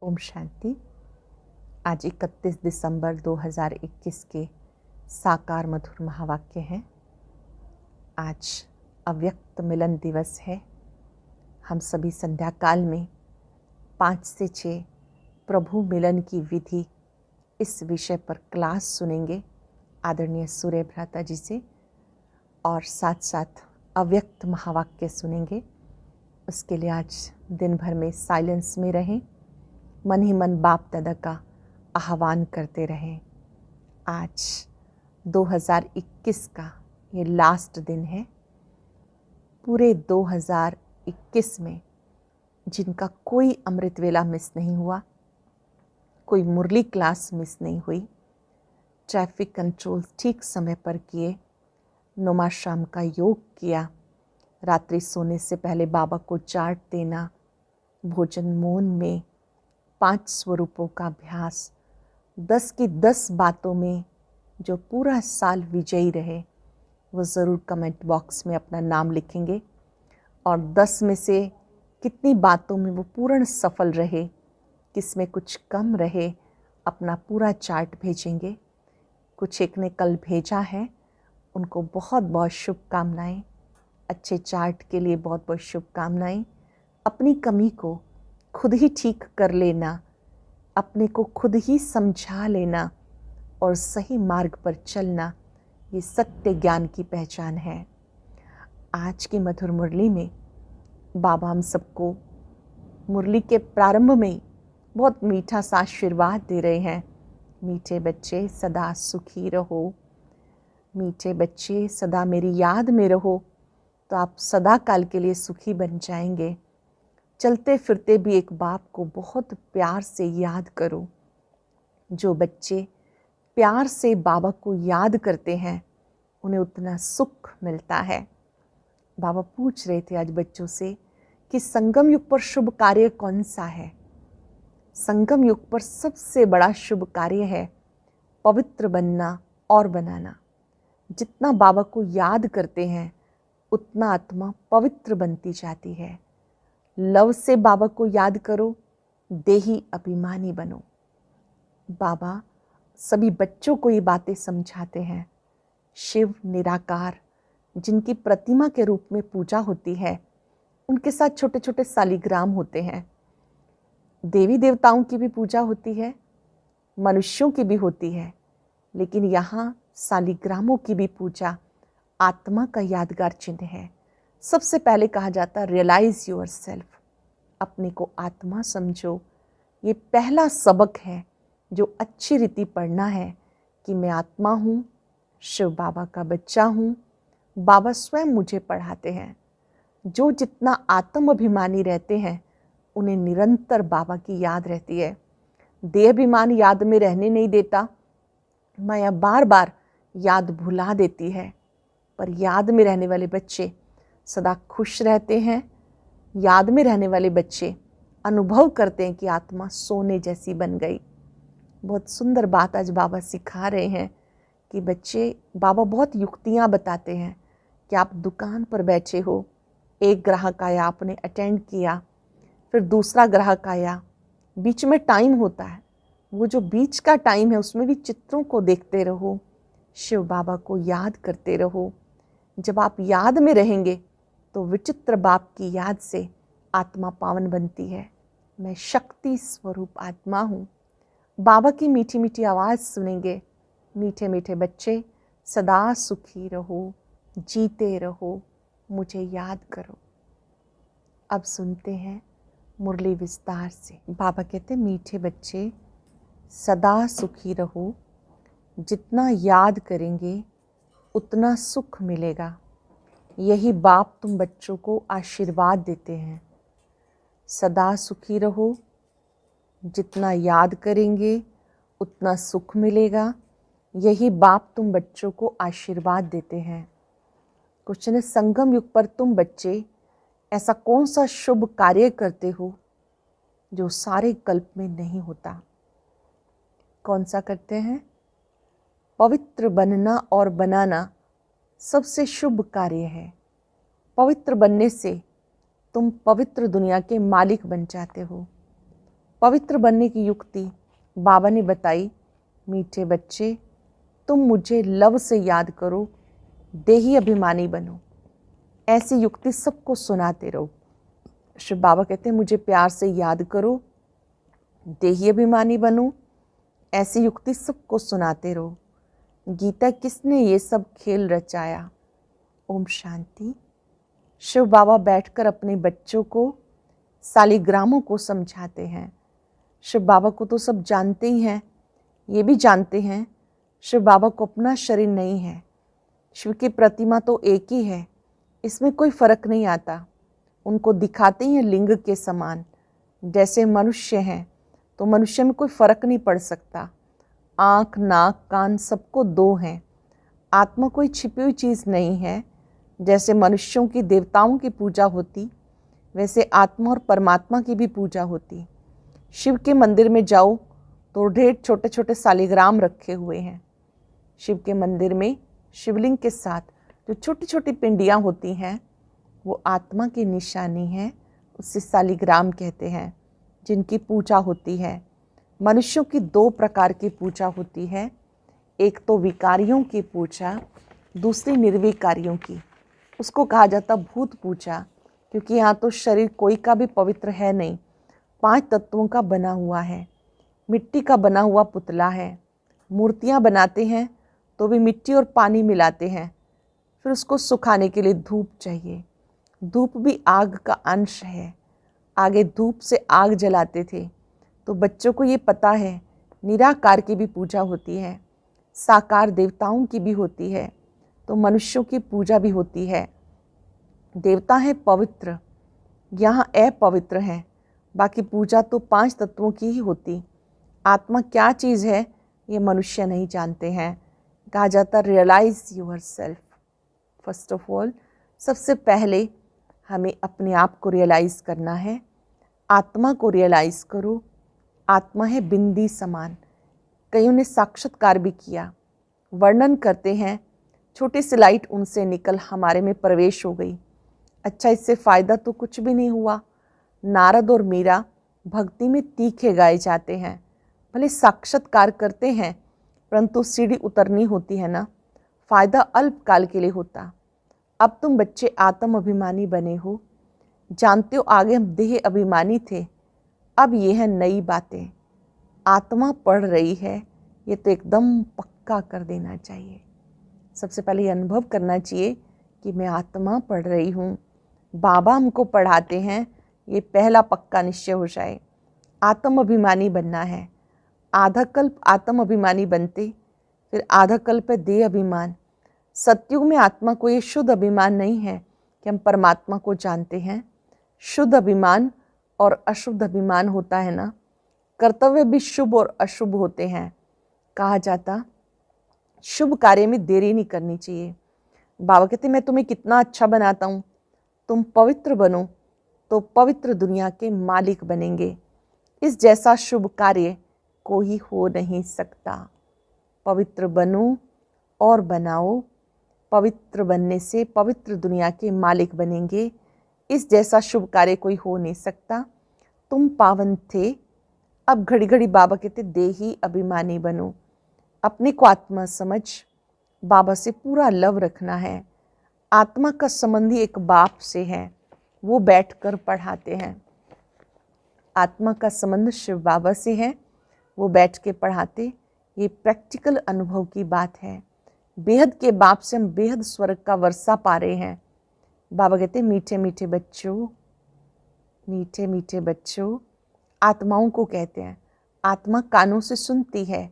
ओम शांति। आज 31 दिसंबर 2021 के साकार मधुर महावाक्य हैं। आज अव्यक्त मिलन दिवस है। हम सभी संध्या काल में 5 से 6 प्रभु मिलन की विधि इस विषय पर क्लास सुनेंगे आदरणीय सूर्य भ्राता जी से, और साथ साथ अव्यक्त महावाक्य सुनेंगे। उसके लिए आज दिन भर में साइलेंस में रहें, मन ही मन बाप दादा का आह्वान करते रहें। आज 2021 का ये लास्ट दिन है। पूरे 2021 में जिनका कोई अमृत वेला मिस नहीं हुआ, कोई मुरली क्लास मिस नहीं हुई, ट्रैफिक कंट्रोल ठीक समय पर किए, नुमा शाम का योग किया, रात्रि सोने से पहले बाबा को चाट देना, भोजन मौन में 5 स्वरूपों का अभ्यास, 10 की 10 बातों में जो पूरा साल विजयी रहे वो ज़रूर कमेंट बॉक्स में अपना नाम लिखेंगे। और 10 में से कितनी बातों में वो पूर्ण सफल रहे, किस में कुछ कम रहे, अपना पूरा चार्ट भेजेंगे। कुछ एक ने कल भेजा है, उनको बहुत बहुत शुभकामनाएं। अच्छे चार्ट के लिए बहुत बहुत शुभकामनाएं। अपनी कमी को खुद ही ठीक कर लेना, अपने को खुद ही समझा लेना और सही मार्ग पर चलना, ये सत्य ज्ञान की पहचान है। आज की मधुर मुरली में बाबा हम सबको मुरली के प्रारंभ में ही बहुत मीठा सा आशीर्वाद दे रहे हैं। मीठे बच्चे सदा सुखी रहो, मीठे बच्चे सदा मेरी याद में रहो, तो आप सदा काल के लिए सुखी बन जाएंगे। चलते फिरते भी एक बाप को बहुत प्यार से याद करो। जो बच्चे प्यार से बाबा को याद करते हैं उन्हें उतना सुख मिलता है। बाबा पूछ रहे थे आज बच्चों से कि संगम युग पर शुभ कार्य कौन सा है। संगम युग पर सबसे बड़ा शुभ कार्य है पवित्र बनना और बनाना। जितना बाबा को याद करते हैं उतना आत्मा पवित्र बनती जाती है। लव से बाबा को याद करो, देही अभिमानी बनो। बाबा सभी बच्चों को ये बातें समझाते हैं। शिव निराकार, जिनकी प्रतिमा के रूप में पूजा होती है, उनके साथ छोटे छोटे शालिग्राम होते हैं। देवी देवताओं की भी पूजा होती है, मनुष्यों की भी होती है, लेकिन यहाँ शालिग्रामों की भी पूजा आत्मा का यादगार चिन्ह है। सबसे पहले कहा जाता है रियलाइज योर सेल्फ, अपने को आत्मा समझो। ये पहला सबक है जो अच्छी रीति पढ़ना है कि मैं आत्मा हूँ, शिव बाबा का बच्चा हूँ। बाबा स्वयं मुझे पढ़ाते हैं। जो जितना आत्म अभिमानी रहते हैं उन्हें निरंतर बाबा की याद रहती है। देह अभिमान याद में रहने नहीं देता, माया बार बार याद भुला देती है। पर याद में रहने वाले बच्चे सदा खुश रहते हैं। याद में रहने वाले बच्चे अनुभव करते हैं कि आत्मा सोने जैसी बन गई। बहुत सुंदर बात आज बाबा सिखा रहे हैं कि बच्चे, बाबा बहुत युक्तियाँ बताते हैं कि आप दुकान पर बैठे हो, एक ग्राहक आया, आपने अटेंड किया, फिर दूसरा ग्राहक आया, बीच में टाइम होता है। वो जो बीच का टाइम है उसमें भी चित्रों को देखते रहो, शिव बाबा को याद करते रहो। जब आप याद में रहेंगे तो विचित्र बाप की याद से आत्मा पावन बनती है। मैं शक्ति स्वरूप आत्मा हूँ। बाबा की मीठी मीठी आवाज़ सुनेंगे। मीठे मीठे बच्चे सदा सुखी रहो, जीते रहो, मुझे याद करो। अब सुनते हैं मुरली विस्तार से। बाबा कहते हैं मीठे बच्चे सदा सुखी रहो, जितना याद करेंगे उतना सुख मिलेगा। यही बाप तुम बच्चों को आशीर्वाद देते हैं। सदा सुखी रहो, जितना याद करेंगे उतना सुख मिलेगा। यही बाप तुम बच्चों को आशीर्वाद देते हैं। क्वेश्चन है, संगम युग पर तुम बच्चे ऐसा कौन सा शुभ कार्य करते हो जो सारे कल्प में नहीं होता? कौन सा करते हैं? पवित्र बनना और बनाना सबसे शुभ कार्य है। पवित्र बनने से तुम पवित्र दुनिया के मालिक बन जाते हो। पवित्र बनने की युक्ति बाबा ने बताई। मीठे बच्चे, तुम मुझे लव से याद करो, देही अभिमानी बनो। ऐसी युक्ति सबको सुनाते रहो। शिव बाबा कहते हैं मुझे प्यार से याद करो, देही अभिमानी बनो। ऐसी युक्ति सबको सुनाते रहो। गीता किसने ये सब खेल रचाया? ओम शांति। शिव बाबा बैठकर अपने बच्चों को, सालिग्रामों को समझाते हैं। शिव बाबा को तो सब जानते ही हैं, ये भी जानते हैं शिव बाबा को अपना शरीर नहीं है। शिव की प्रतिमा तो एक ही है, इसमें कोई फर्क नहीं आता। उनको दिखाते ही हैं लिंग के समान। जैसे मनुष्य हैं तो मनुष्य में कोई फर्क नहीं पड़ सकता। आँख, नाक, कान सबको दो हैं। आत्मा कोई छिपी हुई चीज़ नहीं है। जैसे मनुष्यों की देवताओं की पूजा होती, वैसे आत्मा और परमात्मा की भी पूजा होती। शिव के मंदिर में जाओ तो ढेर छोटे छोटे सालिग्राम रखे हुए हैं। शिव के मंदिर में शिवलिंग के साथ जो छोटी छोटी पिंडियाँ होती हैं वो आत्मा की निशानी है, उससे सालिग्राम कहते हैं, जिनकी पूजा होती है। मनुष्यों की दो प्रकार की पूजा होती है, एक तो विकारियों की पूजा, दूसरी निर्विकारियों की। उसको कहा जाता भूत पूजा, क्योंकि यहाँ तो शरीर कोई का भी पवित्र है नहीं, 5 तत्वों का बना हुआ है। मिट्टी का बना हुआ पुतला है। मूर्तियाँ बनाते हैं तो भी मिट्टी और पानी मिलाते हैं। फिर उसको सुखाने के लिए धूप चाहिए। धूप भी आग का अंश है। आगे धूप से आग जलाते थे। तो बच्चों को ये पता है निराकार की भी पूजा होती है, साकार देवताओं की भी होती है, तो मनुष्यों की पूजा भी होती है। देवता है पवित्र, यहाँ अपवित्र हैं। बाकी पूजा तो 5 तत्वों की ही होती। आत्मा क्या चीज़ है ये मनुष्य नहीं जानते हैं। कहा जाता realise your self. First of all, सबसे पहले हमें अपने आप को रियलाइज़ करना है। आत्मा को रियलाइज़ करो। आत्मा है बिंदी समान। कईयों ने साक्षात्कार भी किया, वर्णन करते हैं छोटी सी लाइट उनसे निकल हमारे में प्रवेश हो गई। अच्छा, इससे फ़ायदा तो कुछ भी नहीं हुआ। नारद और मीरा भक्ति में तीखे गाए जाते हैं। भले साक्षात्कार करते हैं, परंतु सीढ़ी उतरनी होती है ना, फ़ायदा अल्पकाल के लिए होता। अब तुम बच्चे आत्म अभिमानी बने हो। जानते हो आगे हम देह अभिमानी थे, अब ये है नई बातें। आत्मा पढ़ रही है, ये तो एकदम पक्का कर देना चाहिए। सबसे पहले ये अनुभव करना चाहिए कि मैं आत्मा पढ़ रही हूँ, बाबा हमको पढ़ाते हैं, ये पहला पक्का निश्चय हो जाए। आत्म अभिमानी बनना है। आधा कल्प आत्म अभिमानी बनते, फिर आधा कल्प है देह अभिमान। सतयुग में आत्मा को ये शुद्ध अभिमान नहीं है कि हम परमात्मा को जानते हैं। शुद्ध अभिमान और अशुद्ध अभिमान होता है ना। कर्तव्य भी शुभ और अशुभ होते हैं। कहा जाता शुभ कार्य में देरी नहीं करनी चाहिए। बाबा कहते मैं तुम्हें कितना अच्छा बनाता हूँ, तुम पवित्र बनो तो पवित्र दुनिया के मालिक बनेंगे। इस जैसा शुभ कार्य कोई हो नहीं सकता। पवित्र बनो और बनाओ। पवित्र बनने से पवित्र दुनिया के मालिक बनेंगे। इस जैसा शुभ कार्य कोई हो नहीं सकता। तुम पावन थे, अब घड़ी घड़ी बाबा कहते देही अभिमानी बनो। अपने को आत्मा समझ, बाबा से पूरा लव रखना है। आत्मा का संबंधी एक बाप से है, वो बैठकर पढ़ाते हैं। आत्मा का संबंध शिव बाबा से है, वो बैठ के पढ़ाते। ये प्रैक्टिकल अनुभव की बात है। बेहद के बाप से हम बेहद स्वर्ग का वर्षा पा रहे हैं। बाबा कहते मीठे मीठे बच्चों, मीठे मीठे बच्चों। आत्माओं को कहते हैं। आत्मा कानों से सुनती है।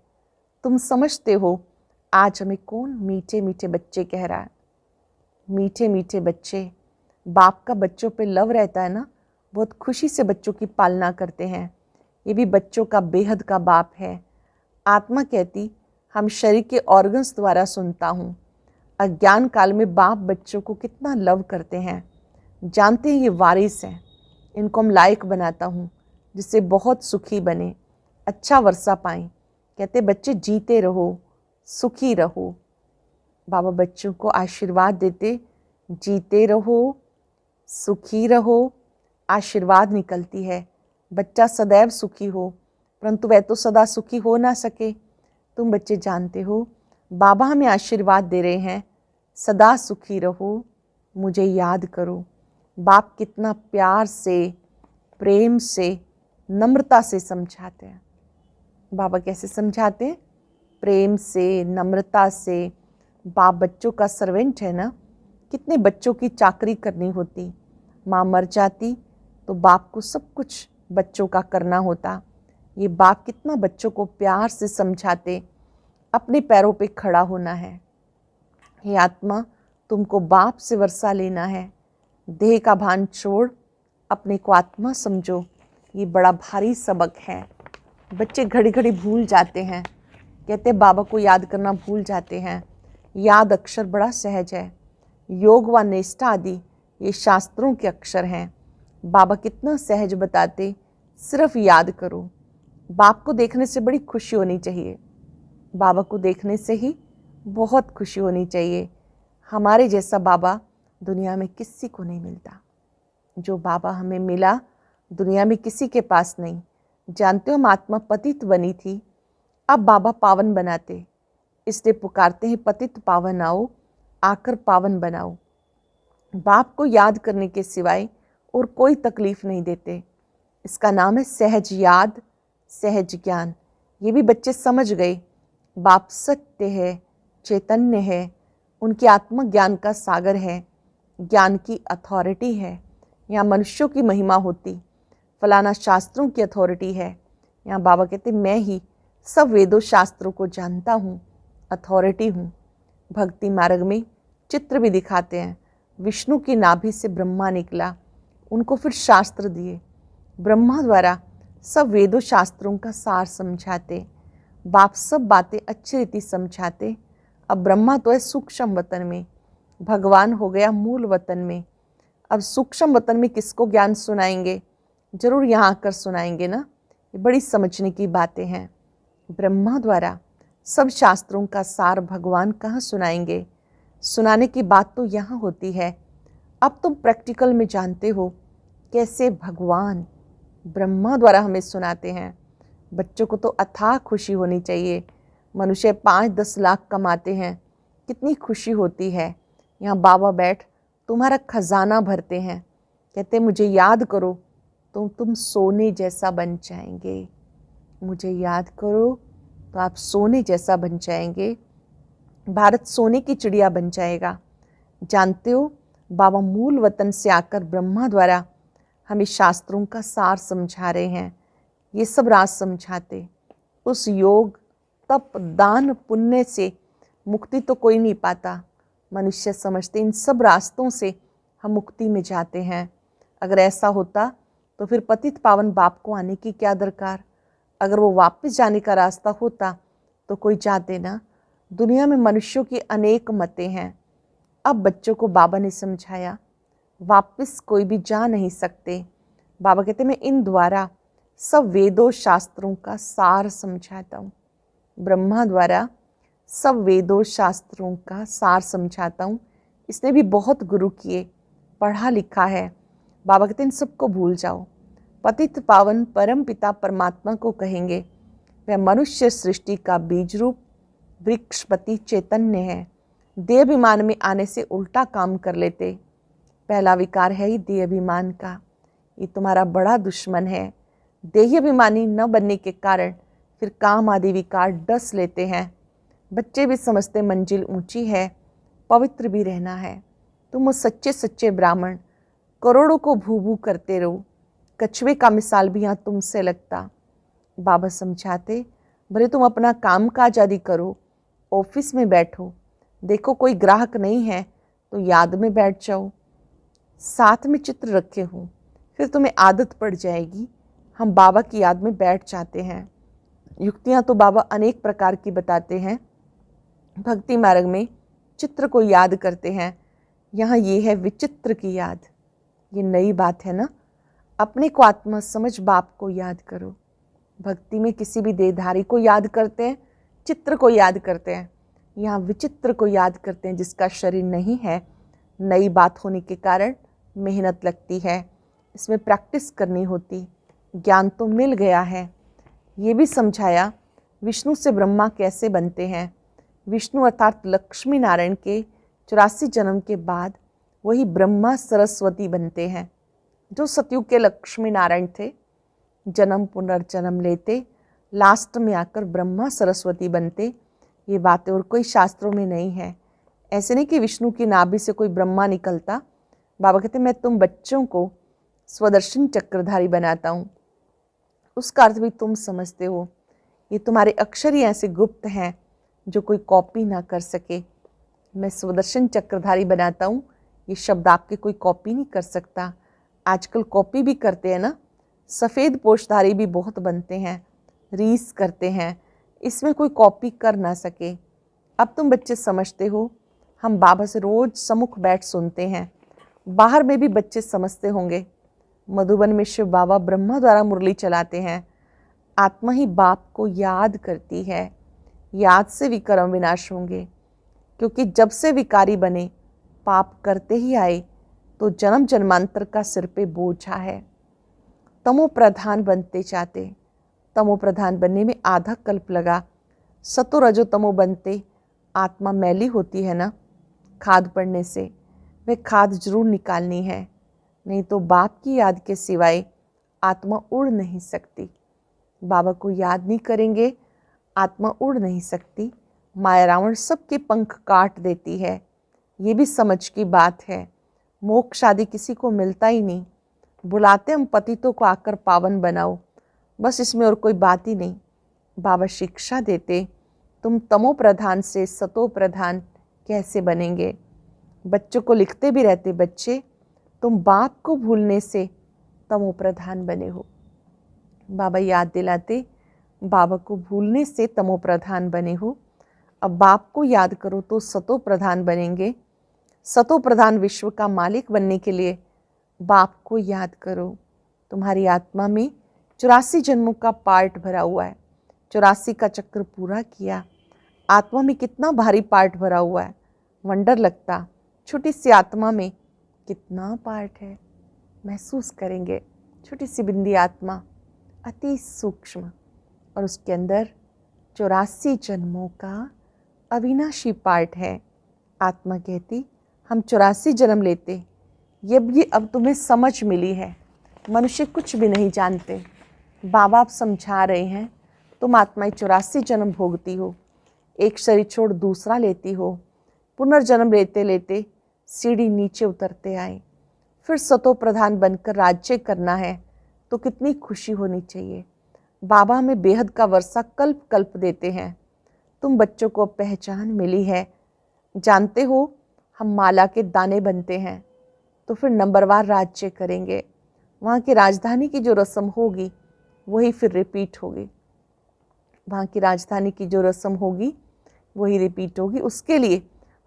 तुम समझते हो आज हमें कौन मीठे मीठे बच्चे कह रहा है। मीठे मीठे बच्चे, बाप का बच्चों पे लव रहता है ना, बहुत खुशी से बच्चों की पालना करते हैं। ये भी बच्चों का बेहद का बाप है। आत्मा कहती हम शरीर के ऑर्गन्स द्वारा सुनता हूँ। अज्ञान काल में बाप बच्चों को कितना लव करते हैं। जानते हैं ये वारिस हैं, इनको हम लायक बनाता हूँ जिससे बहुत सुखी बने, अच्छा वर्षा पाएं। कहते बच्चे जीते रहो, सुखी रहो। बाबा बच्चों को आशीर्वाद देते, जीते रहो, सुखी रहो। आशीर्वाद निकलती है, बच्चा सदैव सुखी हो, परंतु वह तो सदा सुखी हो ना सके। तुम बच्चे जानते हो बाबा हमें आशीर्वाद दे रहे हैं, सदा सुखी रहो, मुझे याद करो। बाप कितना प्यार से, प्रेम से, नम्रता से समझाते हैं। बाबा कैसे समझाते हैं? प्रेम से, नम्रता से। बाप बच्चों का सर्वेंट है ना। कितने बच्चों की चाकरी करनी होती, माँ मर जाती तो बाप को सब कुछ बच्चों का करना होता। ये बाप कितना बच्चों को प्यार से समझाते, अपने पैरों पे खड़ा होना है। हे आत्मा, तुमको बाप से वर्षा लेना है। देह का भान छोड़ अपने को आत्मा समझो। ये बड़ा भारी सबक है। बच्चे घड़ी घड़ी भूल जाते हैं, कहते बाबा को याद करना भूल जाते हैं। याद अक्षर बड़ा सहज है। योग व निष्ठा आदि ये शास्त्रों के अक्षर हैं। बाबा कितना सहज बताते, सिर्फ याद करो। बाप को देखने से बड़ी खुशी होनी चाहिए। बाबा को देखने से ही बहुत खुशी होनी चाहिए। हमारे जैसा बाबा दुनिया में किसी को नहीं मिलता। जो बाबा हमें मिला दुनिया में किसी के पास नहीं। जानते हो, हम आत्मा पतित बनी थी, अब बाबा पावन बनाते, इसलिए पुकारते हैं पतित पावन आओ, आकर पावन बनाओ। बाप को याद करने के सिवाय और कोई तकलीफ नहीं देते। इसका नाम है सहज याद, सहज ज्ञान। ये भी बच्चे समझ गए। बाप सत्य है, चैतन्य है, उनकी आत्मा ज्ञान का सागर है, ज्ञान की अथॉरिटी है। यहाँ मनुष्यों की महिमा होती, फलाना शास्त्रों की अथॉरिटी है। यहाँ बाबा कहते मैं ही सब वेदों शास्त्रों को जानता हूँ, अथॉरिटी हूँ। भक्ति मार्ग में चित्र भी दिखाते हैं। विष्णु की नाभि से ब्रह्मा निकला, उनको फिर शास्त्र दिए। ब्रह्मा द्वारा सब वेदों शास्त्रों का सार समझाते। बाप सब बातें अच्छी रीति समझाते। अब ब्रह्मा तो है सूक्ष्म वतन में, भगवान हो गया मूल वतन में। अब सूक्ष्म वतन में किसको ज्ञान सुनाएंगे? जरूर यहाँ आकर सुनाएंगे ना। ये बड़ी समझने की बातें हैं। ब्रह्मा द्वारा सब शास्त्रों का सार भगवान कहाँ सुनाएंगे? सुनाने की बात तो यहाँ होती है। अब तुम प्रैक्टिकल में जानते हो कैसे भगवान ब्रह्मा द्वारा हमें सुनाते हैं। बच्चों को तो अथाह खुशी होनी चाहिए। मनुष्य 5-10 लाख कमाते हैं, कितनी खुशी होती है। यहाँ बाबा बैठ तुम्हारा खजाना भरते हैं, कहते मुझे याद करो तो तुम सोने जैसा बन जाएंगे। मुझे याद करो तो आप सोने जैसा बन जाएंगे। भारत सोने की चिड़िया बन जाएगा। जानते हो, बाबा मूल वतन से आकर ब्रह्मा द्वारा हमें शास्त्रों का सार समझा रहे हैं। ये सब राज समझाते। उस योग, तप, दान, पुण्य से मुक्ति तो कोई नहीं पाता। मनुष्य समझते इन सब रास्तों से हम मुक्ति में जाते हैं। अगर ऐसा होता तो फिर पतित पावन बाप को आने की क्या दरकार? अगर वो वापस जाने का रास्ता होता तो कोई जाते ना। दुनिया में मनुष्यों की अनेक मतें हैं। अब बच्चों को बाबा ने समझाया वापस कोई भी जा नहीं सकते। बाबा कहते मैं इन द्वारा सब वेदों शास्त्रों का सार समझाता हूँ। ब्रह्मा द्वारा सब वेदों शास्त्रों का सार समझाता हूँ। इसने भी बहुत गुरु किए, पढ़ा लिखा है। बाबा कहते इन सबको भूल जाओ। पतित पावन परम पिता परमात्मा को कहेंगे। वह मनुष्य सृष्टि का बीज रूप वृक्षपति चैतन्य है। देहाभिमान में आने से उल्टा काम कर लेते। पहला विकार है ही देहाभिमान का। ये तुम्हारा बड़ा दुश्मन है। देहाभिमानी न बनने के कारण फिर काम आदि विकार डस लेते हैं। बच्चे भी समझते मंजिल ऊंची है, पवित्र भी रहना है। तुम वो सच्चे सच्चे ब्राह्मण करोड़ों को भू भू करते रहो। कछुए का मिसाल भी यहाँ तुमसे लगता। बाबा समझाते भले तुम अपना काम काज आदि करो, ऑफिस में बैठो, देखो कोई ग्राहक नहीं है तो याद में बैठ जाओ। साथ में चित्र रखे हो, फिर तुम्हें आदत पड़ जाएगी। हम बाबा की याद में बैठ जाते हैं। युक्तियाँ तो बाबा अनेक प्रकार की बताते हैं। भक्ति मार्ग में चित्र को याद करते हैं। यहाँ ये है विचित्र की याद। ये नई बात है ना। अपने को आत्मा समझ बाप को याद करो। भक्ति में किसी भी देहधारी को याद करते हैं, चित्र को याद करते हैं। यहाँ विचित्र को याद करते हैं जिसका शरीर नहीं है। नई बात होने के कारण मेहनत लगती है, इसमें प्रैक्टिस करनी होती, ज्ञान तो मिल गया है, ये भी समझाया विष्णु से ब्रह्मा कैसे बनते हैं। विष्णु अर्थात लक्ष्मी नारायण के 84 जन्म के बाद वही ब्रह्मा सरस्वती बनते हैं। जो सतयुग के लक्ष्मी नारायण थे, जन्म पुनर्जन्म लेते, लास्ट में आकर ब्रह्मा सरस्वती बनते। ये बातें और कोई शास्त्रों में नहीं है। ऐसे नहीं कि विष्णु की नाभि से कोई ब्रह्मा निकलता। बाबा कहते मैं तुम बच्चों को स्वदर्शन चक्रधारी बनाता हूँ। उसका अर्थ भी तुम समझते हो। ये तुम्हारे अक्षर ही ऐसे गुप्त हैं जो कोई कॉपी ना कर सके। मैं स्वदर्शन चक्रधारी बनाता हूँ, ये शब्द आपके कोई कॉपी नहीं कर सकता। आजकल कॉपी भी करते हैं ना, सफ़ेद पोशधारी भी बहुत बनते हैं, रीस करते हैं, इसमें कोई कॉपी कर ना सके। अब तुम बच्चे समझते हो। हम बाबा से रोज़ सम्मुख बैठ सुनते हैं। बाहर में भी बच्चे समझते होंगे। मधुबन में शिव बाबा ब्रह्मा द्वारा मुरली चलाते हैं। आत्मा ही बाप को याद करती है। याद से विकर्म विनाश होंगे, क्योंकि जब से विकारी बने, पाप करते ही आए, तो जन्म जन्मांतर का सिर पे बोझा है। तमो प्रधान बनते चाहते, तमो प्रधान बनने में आधा कल्प लगा। सतो रजो तमो बनते आत्मा मैली होती है ना, खाद पड़ने से। वह खाद जरूर निकालनी है, नहीं तो बाप की याद के सिवाय आत्मा उड़ नहीं सकती। बाबा को याद नहीं करेंगे, आत्मा उड़ नहीं सकती। माया रावण सबके पंख काट देती है। ये भी समझ की बात है। मोक्ष आदि किसी को मिलता ही नहीं। बुलाते हम पतितों को आकर पावन बनाओ, बस इसमें और कोई बात ही नहीं। बाबा शिक्षा देते, तुम तमो प्रधान से सतो प्रधान कैसे बनेंगे। बच्चों को लिखते भी रहते, बच्चे तुम बाप को भूलने से तमो प्रधान बने हो। बाबा याद दिलाते, बाबा को भूलने से तमो प्रधान बने हो। अब बाप को याद करो तो सतो प्रधान बनेंगे। सतो प्रधान विश्व का मालिक बनने के लिए बाप को याद करो। तुम्हारी आत्मा में 84 जन्मों का पार्ट भरा हुआ है। 84 का चक्र पूरा किया। आत्मा में कितना भारी पार्ट भरा हुआ है, वंडर लगता। छोटी सी आत्मा में कितना पार्ट है, महसूस करेंगे। छोटी सी बिंदी आत्मा, अति सूक्ष्म, और उसके अंदर 84 जन्मों का अविनाशी पार्ट है। आत्मा कहती, हम 84 जन्म लेते, ये अब तुम्हें समझ मिली है। मनुष्य कुछ भी नहीं जानते। बाबा आप समझा रहे हैं, तुम आत्माएं 84 जन्म भोगती हो, एक शरीर छोड़ दूसरा लेती हो। पुनर्जन्म लेते लेते सीढ़ी नीचे उतरते आए, फिर सतो प्रधान बनकर राज्य करना है तो कितनी खुशी होनी चाहिए। बाबा हमें बेहद का वर्षा कल्प कल्प देते हैं। तुम बच्चों को पहचान मिली है। जानते हो, हम माला के दाने बनते हैं तो फिर नंबरवार राज्य करेंगे। वहाँ की राजधानी की जो रस्म होगी वही फिर रिपीट होगी। वहाँ की राजधानी की जो रस्म होगी वही रिपीट होगी। उसके लिए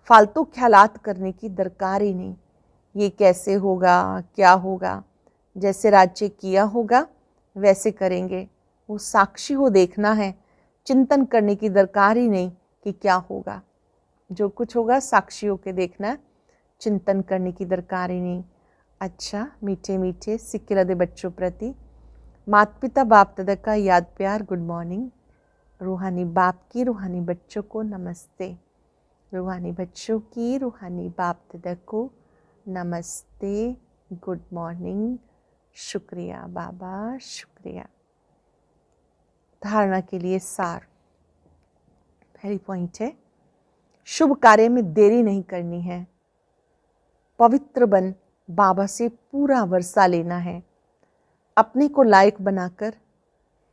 फालतू ख्यालात करने की दरकार ही नहीं। ये कैसे होगा, क्या होगा, जैसे राज्य किया होगा वैसे करेंगे। वो साक्षी हो देखना है, चिंतन करने की दरकार ही नहीं कि क्या होगा। जो कुछ होगा साक्षी होके देखना, चिंतन करने की दरकार ही नहीं। अच्छा, मीठे मीठे सिक्के लदे बच्चों प्रति माता पिता बाप दादा का याद प्यार गुड मॉर्निंग। रूहानी बाप की रूहानी बच्चों को नमस्ते। रूहानी बच्चों की रूहानी बाप दादा को नमस्ते, गुड मॉर्निंग, शुक्रिया बाबा, शुक्रिया। धारणा के लिए सार, पहली पॉइंट है, शुभ कार्य में देरी नहीं करनी है। पवित्र बन बाबा से पूरा वर्षा लेना है। अपने को लायक बनाकर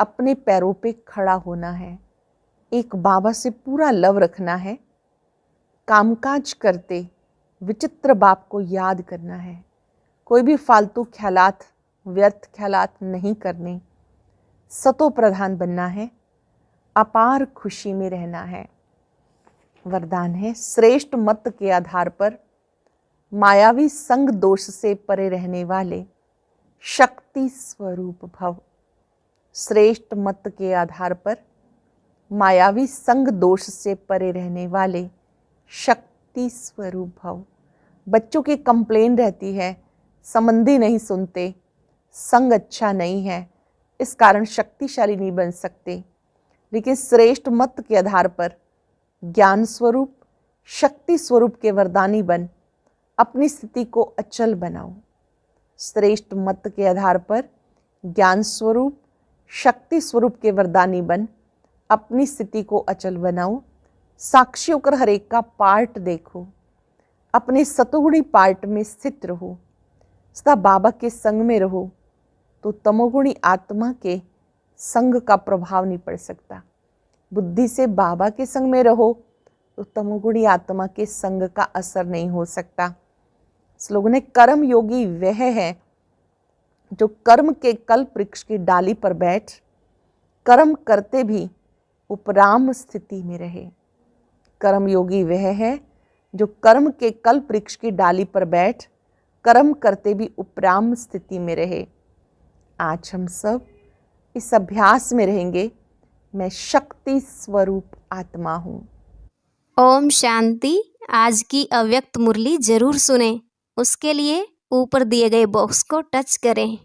अपने पैरों पे खड़ा होना है। एक बाबा से पूरा लव रखना है। कामकाज करते विचित्र बाप को याद करना है। कोई भी फालतू ख्यालात, व्यर्थ ख्यालात नहीं करने। सतो प्रधान बनना है। अपार खुशी में रहना है। वरदान है, श्रेष्ठ मत के आधार पर मायावी संग दोष से परे रहने वाले शक्ति स्वरूप भव। श्रेष्ठ मत के आधार पर मायावी संग दोष से परे रहने वाले शक्ति स्वरूप भव। बच्चों की कंप्लेन रहती है, संबंधी नहीं सुनते, संग अच्छा नहीं है, इस कारण शक्तिशाली नहीं बन सकते, लेकिन श्रेष्ठ मत के आधार पर ज्ञान स्वरूप, शक्ति स्वरूप के वरदानी बन अपनी स्थिति को अचल बनाओ। श्रेष्ठ मत के आधार पर ज्ञान स्वरूप, शक्ति स्वरूप के वरदानी बन अपनी स्थिति को अचल बनाओ। साक्षी होकर हर एक का पार्ट देखो, अपने सतोगुणी पार्ट में स्थित रहो, सदा बाबा के संग में रहो, तो तमोगुणी आत्मा के संग का प्रभाव नहीं पड़ सकता। बुद्धि से बाबा के संग में रहो तो तमोगुणी आत्मा के संग का असर नहीं हो सकता। श्लोक ने कर्म योगी वह है जो कर्म के कल्प वृक्ष की डाली पर बैठ कर्म करते भी उपराम स्थिति में रहे। कर्म योगी वह है जो कर्म के कल्प वृक्ष की डाली पर बैठ कर्म करते भी उपराम स्थिति में रहे। आज हम सब इस अभ्यास में रहेंगे, मैं शक्ति स्वरूप आत्मा हूँ। ओम शांति। आज की अव्यक्त मुरली जरूर सुने। उसके लिए ऊपर दिए गए बॉक्स को टच करें।